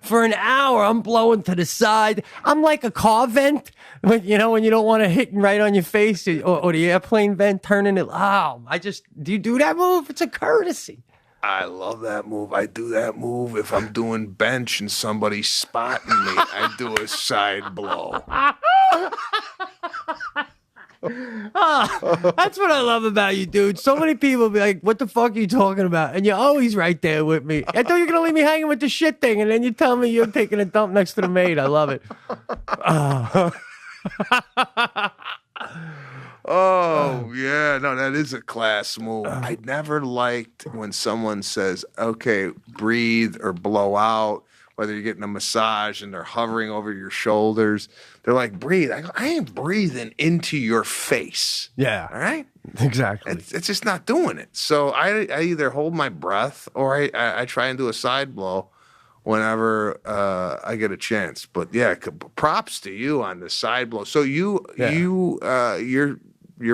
For an hour, I'm blowing to the side. I'm like a car vent, when you don't want to hit right on your face, or the airplane vent turning it. Do you do that move? It's a courtesy. I love that move. I do that move if I'm doing bench and somebody's spotting me. I do a side blow. That's what I love about you, dude. So many people be like, what the fuck are you talking about? And you're always right there with me. I thought you were going to leave me hanging with the shit thing, and then you tell me you're taking a dump next to the maid. I love it. Oh, yeah. No, that is a class move. I never liked when someone says, okay, breathe or blow out, whether you're getting a massage and they're hovering over your shoulders. They're like, breathe. I go, I ain't breathing into your face. Yeah. All right? Exactly. It's just not doing it. So I either hold my breath or I try and do a side blow whenever I get a chance. But yeah, props to you on the side blow. So your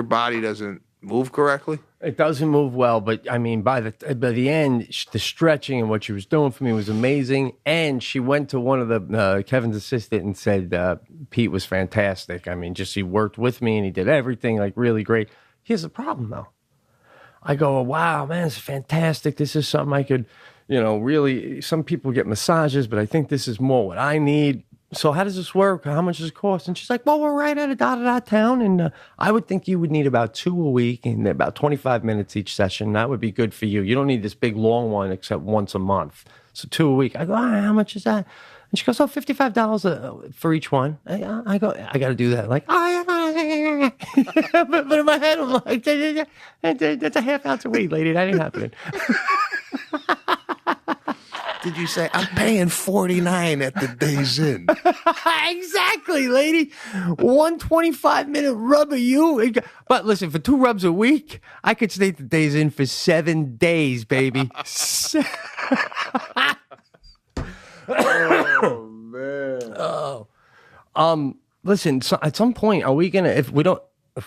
body doesn't move correctly? It doesn't move well, but I mean, by the end, the stretching and what she was doing for me was amazing. And she went to one of the Kevin's assistant and said Pete was fantastic. I mean, just he worked with me and he did everything like really great. Here's the problem though. I go, wow, man, it's fantastic. This is something I could, really. Some people get massages, but I think this is more what I need. So how does this work? How much does it cost? And she's like, well, we're right at a da-da-da town, and I would think you would need about 2 a week and about 25 minutes each session. That would be good for you. You don't need this big, long one except once a month. So 2 a week. I go, how much is that? And she goes, $55 for each one. I go, I got to do that. Like, but in my head, I'm like, that's a half ounce a week, lady. That ain't happening. Did you say, I'm paying $49 at the Days Inn? Exactly, lady. 125-minute rub of you. But listen, for 2 rubs a week, I could stay at the Days Inn for 7 days, baby. Oh, man. Listen, so at some point, are we gonna? If we're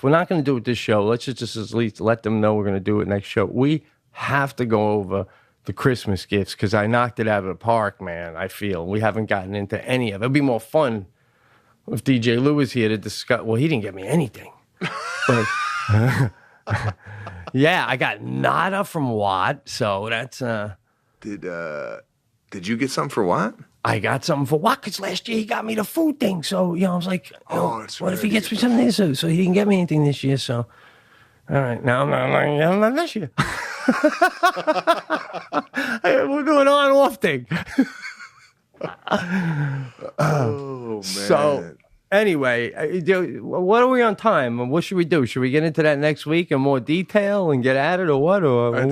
not gonna do it this show, let's just at least let them know we're gonna do it next show. We have to go over the Christmas gifts because I knocked it out of the park, man. I feel we haven't gotten into any of it. It'd be more fun if DJ Lou was here to discuss. Well, he didn't get me anything, but yeah, I got nada from Watt, so that's Did you get something for what? I got something for Watt because last year he got me the food thing. So, I was like, that's what if he right. gets me something this year? So he didn't get me anything this year. So, all right, now I'm not this year. We're doing on and off thing. Oh, man. So, anyway, what are we on time? What should we do? Should we get into that next week in more detail and get at it or what? Or I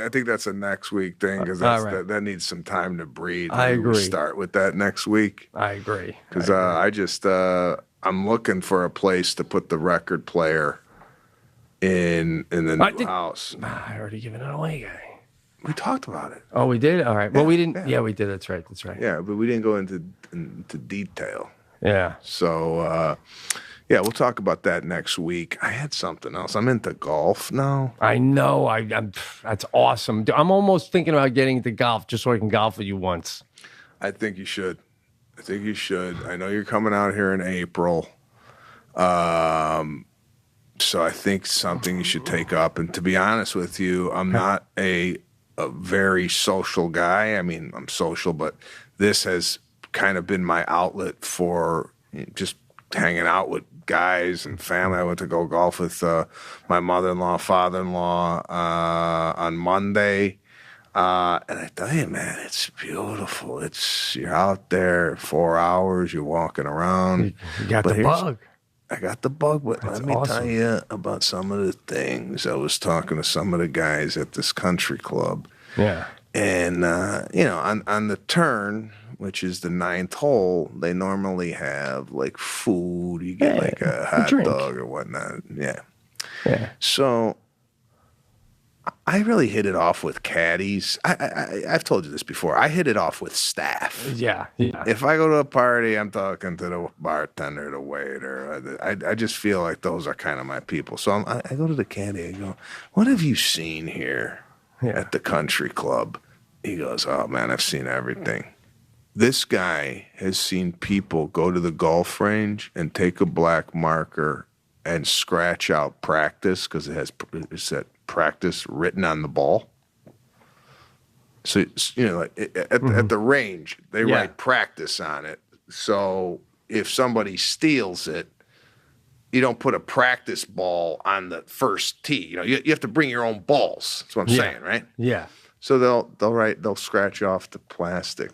think that's a next week thing because right. that needs some time to breathe. I Maybe agree. We'll start with that next week. I agree. Because I'm looking for a place to put the record player in the new house. I already given it away, guy. We talked about it. Oh, we did? All right. Well, we didn't. Yeah, we did. That's right. Yeah, but we didn't go into detail. Yeah. So, we'll talk about that next week. I had something else. I'm into golf now. I know. I'm that's awesome. I'm almost thinking about getting into golf just so I can golf with you once. I think you should. I know you're coming out here in April. So I think something you should take up. And to be honest with you, I'm not a very social guy. I mean, I'm social, but this has kind of been my outlet for just hanging out with guys and family. I went to go golf with my mother-in-law, father-in-law on Monday. And I tell you, man, it's beautiful. You're out there 4 hours, you're walking around. You got the bug. I got the bug, but let me tell you about some of the things. I was talking to some of the guys at this country club. Yeah. And, on the turn, which is the 9th hole, they normally have like food. You get like a hot dog or whatnot. Yeah. Yeah. So I really hit it off with caddies. I've told you this before. I hit it off with staff. Yeah. If I go to a party, I'm talking to the bartender, the waiter. I just feel like those are kind of my people. So I go to the caddy. I go, what have you seen here at the country club? He goes, oh, man, I've seen everything. This guy has seen people go to the golf range and take a black marker and scratch out practice because it said practice written on the ball. So, like at the range, they write practice on it. So if somebody steals it, you don't put a practice ball on the first tee. You have to bring your own balls. That's what I'm saying, right? Yeah. So they'll scratch off the plastic,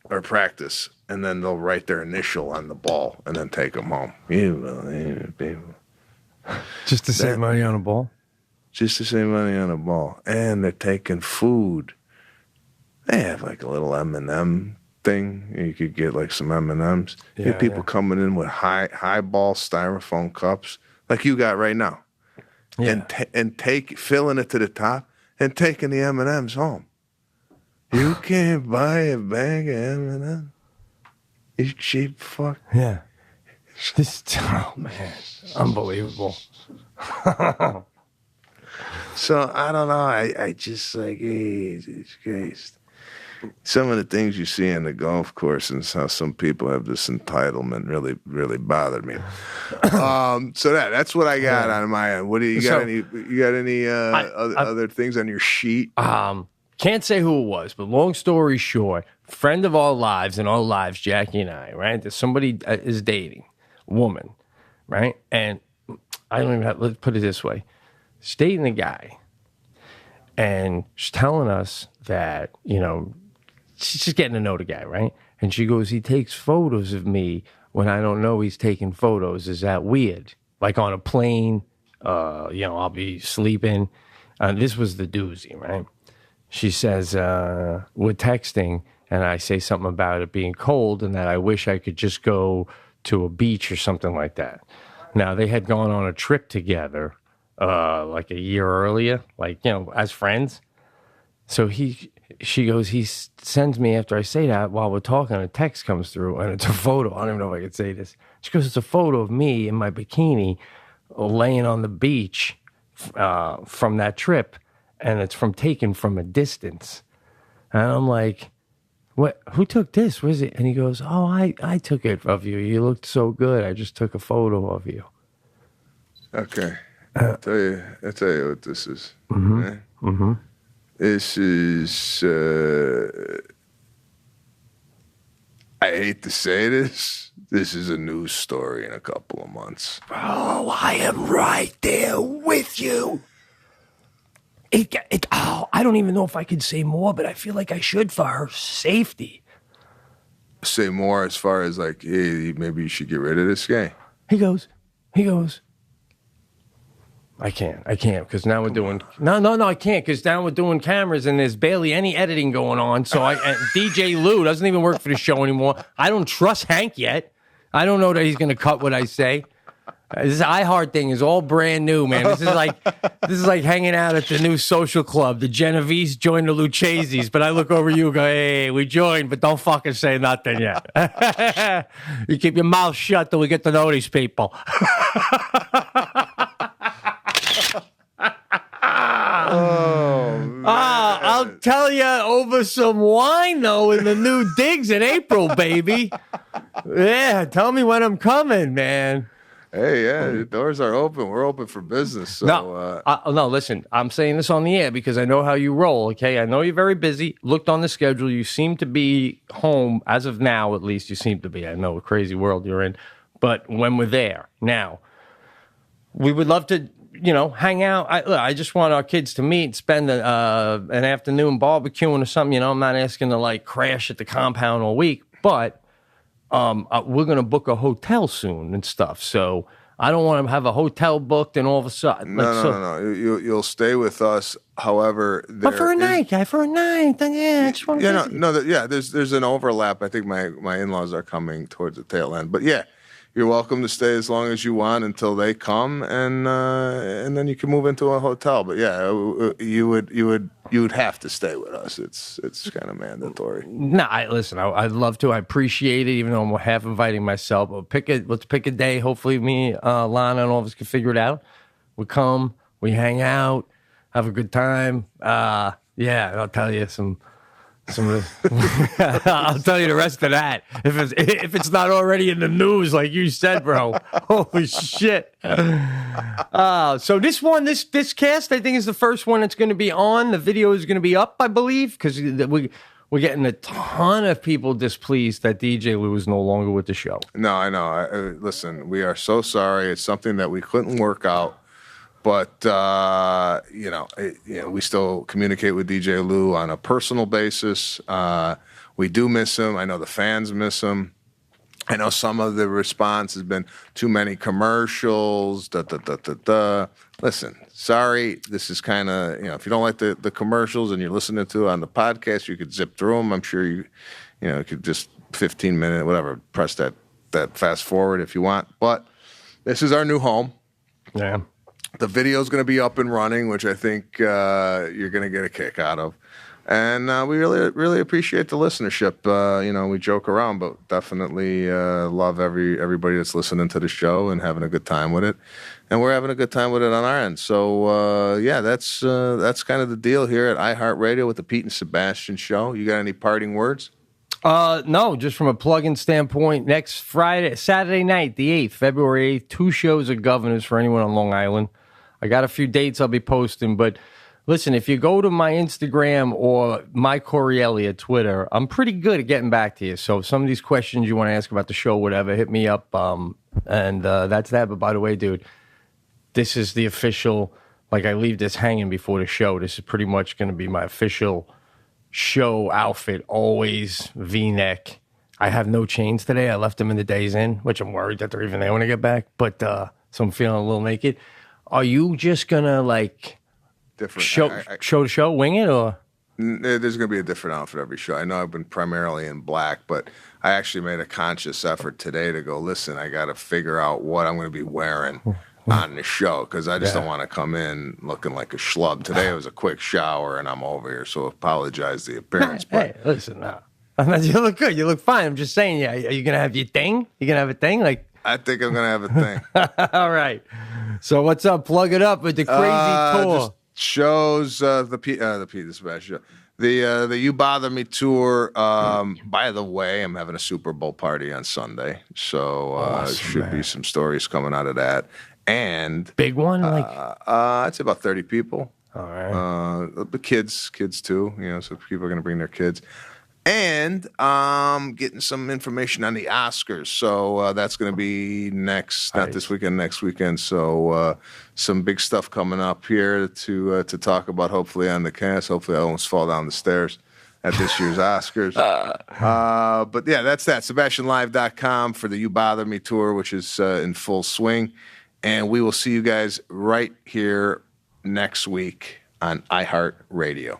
or practice, and then they'll write their initial on the ball and then take them home. Just to save money on a ball? Just to save money on a ball. And they're taking food. They have like a little M&M thing. You could get like some M&Ms. You have people coming in with highball styrofoam cups like you got right now. Yeah. And filling it to the top and taking the M&Ms home. You can't buy a bag of M&Ms. You cheap fuck. Yeah. Oh, man. Unbelievable. So I don't know. I just like, Jesus Christ. Some of the things you see on the golf course and how some people have this entitlement really bothered me. So that's what I got on my end. What do you got? You got any other things on your sheet? Can't say who it was, but long story short, friend of our lives, Jackie and I, right? There's somebody is dating a woman, right? And I don't even have, let's put it this way. She's dating a guy, and she's telling us that, she's just getting to know the guy, right? And she goes, he takes photos of me when I don't know he's taking photos. Is that weird? Like on a plane, I'll be sleeping. This was the doozy, right? She says, we're texting, and I say something about it being cold and that I wish I could just go to a beach or something like that. Now, they had gone on a trip together like a year earlier, as friends. So she goes, he sends me, after I say that, while we're talking, a text comes through, and it's a photo. I don't even know if I could say this. She goes, it's a photo of me in my bikini laying on the beach from that trip, and it's taken from a distance. And I'm like, what? Who took this? Where is it? And he goes, oh, I took it of you. You looked so good. I just took a photo of you. Okay. I'll tell you what this is. Mm-hmm. Okay? Mm-hmm. This is, I hate to say this is a news story in a couple of months. Oh, I am right there with you. I don't even know if I could say more, but I feel like I should for her safety. Say more as far as like, hey, maybe you should get rid of this guy. He goes, I can't because now we're doing I can't because now we're doing cameras and there's barely any editing going on. So DJ Lou doesn't even work for the show anymore. I don't trust Hank yet. I don't know that he's going to cut what I say. This iHeart thing is all brand new, man. This is like hanging out at the new social club. The Genovese joined the Lucchese's, but I look over you and go, hey, we joined, but don't fucking say nothing yet. You keep your mouth shut till we get to know these people. I'll tell you over some wine, though, in the new digs in April, baby. Yeah, tell me when I'm coming, man. Hey, yeah, the doors are open. We're open for business. So, no, listen, I'm saying this on the air because I know how you roll, okay? I know you're very busy. Looked on the schedule. You seem to be home, as of now, at least you seem to be. I know a crazy world you're in. But when we're there, now, we would love to, hang out. I just want our kids to meet, spend an afternoon barbecuing or something. I'm not asking to, crash at the compound all week, but we're going to book a hotel soon and stuff. So I don't want to have a hotel booked and all of a sudden. No. You'll stay with us. However, but for a night, then yeah, I just want to there's an overlap. I think my in-laws are coming towards the tail end, but yeah, you're welcome to stay as long as you want until they come, and then you can move into a hotel. But yeah, you would have to stay with us. It's kind of mandatory. No, listen. I'd love to. I appreciate it, even though I'm half inviting myself. But let's pick a day. Hopefully, me, Lana, and all of us can figure it out. We come, we hang out, have a good time. Yeah, I'll tell you some. I'll tell you the rest of that if it's not already in the news, like you said, bro. Holy shit! So this cast, I think, is the first one that's going to be on. The video is going to be up, I believe, because we're getting a ton of people displeased that DJ Lou is no longer with the show. No, I know. Listen, we are so sorry. It's something that we couldn't work out. But, we still communicate with DJ Lou on a personal basis. We do miss him. I know the fans miss him. I know some of the response has been too many commercials, Listen, sorry. This is kind of, if you don't like the commercials and you're listening to it on the podcast, you could zip through them. I'm sure you could just 15-minute, whatever, press that fast forward if you want. But this is our new home. Yeah. The video is going to be up and running, which I think you're going to get a kick out of. And we really appreciate the listenership. We joke around, but definitely love everybody that's listening to the show and having a good time with it. And we're having a good time with it on our end. So, that's kind of the deal here at iHeartRadio with the Pete and Sebastian Show. You got any parting words? No, just from a plug-in standpoint, next Saturday night, the 8th, February 8th, 2 shows of Governors for anyone on Long Island. I got a few dates I'll be posting, but listen, if you go to my Instagram or my Corielli at Twitter, I'm pretty good at getting back to you. So if some of these questions you want to ask about the show, whatever, hit me up. And that's that. But by the way, dude, this is the official, I leave this hanging before the show. This is pretty much going to be my official show outfit, always V-neck. I have no chains today. I left them in the Days Inn, which I'm worried that they're even there when I get back. But so I'm feeling a little naked. Are you just going to, different show to show, wing it, or? There's going to be a different outfit every show. I know I've been primarily in black, but I actually made a conscious effort today to go, listen, I got to figure out what I'm going to be wearing on the show, because I just don't want to come in looking like a schlub. Today it was a quick shower and I'm over here, so apologize the appearance. Hey, listen, you look good. You look fine. I'm just saying, are you going to have your thing? You going to have a thing? I think I'm going to have a thing. All right. So what's up? Plug it up with the crazy tour. Just shows the Pete the Sebastian show. The You Bother Me tour. By the way, I'm having a Super Bowl party on Sunday, so Awesome, should be some stories coming out of that. And big one, I'd say about 30 people. All right. The kids too. So people are going to bring their kids. And getting some information on the Oscars. So that's going to be not this weekend, next weekend. So some big stuff coming up here to talk about, hopefully, on the cast. Hopefully I almost fall down the stairs at this year's Oscars. But yeah, that's that. SebastianLive.com for the You Bother Me tour, which is in full swing. And we will see you guys right here next week on iHeartRadio.